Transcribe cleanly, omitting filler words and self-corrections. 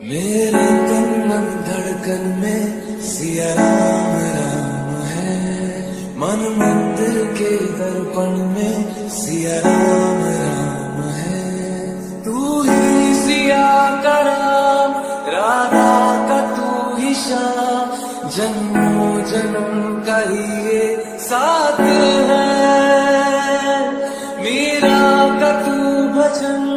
मेरे तन मन धड़कन में सिया राम राम है। मन मंदिर के दर्पण में सिया राम राम है। तू ही सिया का राम, राधा का तू ही श्याम, जन्मों जन्म का ये साथ है। मीरा का तू भजन,